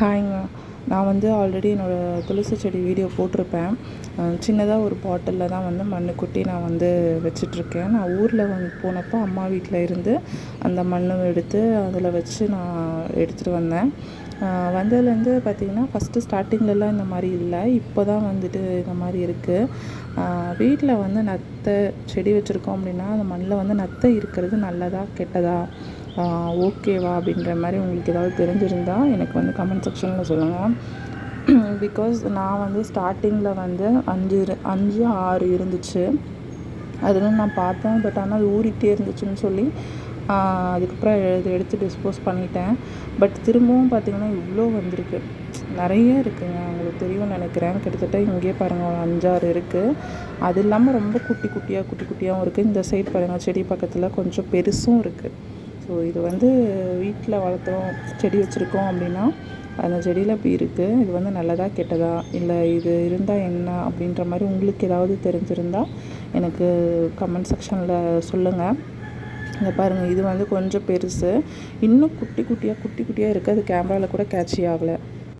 ஹாய்ங்க. நான் வந்து ஆல்ரெடி என்னோடய துளசி செடி வீடியோ போட்டிருப்பேன். சின்னதாக ஒரு பாட்டிலில் தான் வந்து மண் கொட்டி நான் வந்து வச்சிட்ருக்கேன். நான் ஊரில் போனப்போ அம்மா வீட்டில் இருந்து அந்த மண் எடுத்து அதில் வச்சு நான் எடுத்துகிட்டு வந்தேன். வந்ததுலேருந்து பார்த்திங்கன்னா ஃபஸ்ட்டு ஸ்டார்டிங்லலாம் இந்த மாதிரி இல்லை. இப்போ தான் வந்துட்டு இந்த மாதிரி இருக்குது. வீட்டில் வந்து நத்தை செடி வச்சுருக்கோம் அப்படின்னா அந்த மண்ணில் வந்து நத்தை இருக்கிறது நல்லதா கெட்டதா, ஓகேவா அப்படின்ற மாதிரி உங்களுக்கு ஏதாவது தெரிஞ்சிருந்தால் எனக்கு வந்து கமெண்ட் செக்ஷனில் சொல்லுங்கள். பிகாஸ் நான் வந்து ஸ்டார்டிங்கில் வந்து 5 6 இருந்துச்சு. அதில் நான் பார்த்தேன். பட் ஆனால் அது ஊறிக்கிட்டே இருந்துச்சுன்னு சொல்லி அதுக்கப்புறம் எடுத்து டிஸ்போஸ் பண்ணிட்டேன். பட் திரும்பவும் பார்த்திங்கன்னா இவ்வளோ வந்திருக்கு. நிறைய இருக்குதுங்க. உங்களுக்கு தெரியும்னு நினைக்கிறேன். கிட்டத்தட்ட இங்கேயே பாருங்கள் ஒரு 5 6 இருக்குது. அது இல்லாமல் ரொம்ப குட்டி குட்டியாகவும் இருக்குது. இந்த சைட் பாருங்கள், செடி பக்கத்தில் கொஞ்சம் பெருசும் இருக்குது. ஸோ இது வந்து வீட்டில் வளர்த்துறோம், செடி வச்சுருக்கோம் அப்படின்னா அந்த செடியில் இப்படி இருக்குது. இது வந்து நல்லதா கெட்டதா, இல்லை இது இருந்தால் என்ன அப்படின்ற மாதிரி உங்களுக்கு ஏதாவது தெரிஞ்சிருந்தால் எனக்கு கமெண்ட் செக்ஷனில் சொல்லுங்கள். இங்கே பாருங்கள், இது வந்து கொஞ்சம் பெருசு, இன்னும் குட்டி குட்டியாக இருக்குது. அது கேமராவில் கூட கேட்சி ஆகலை.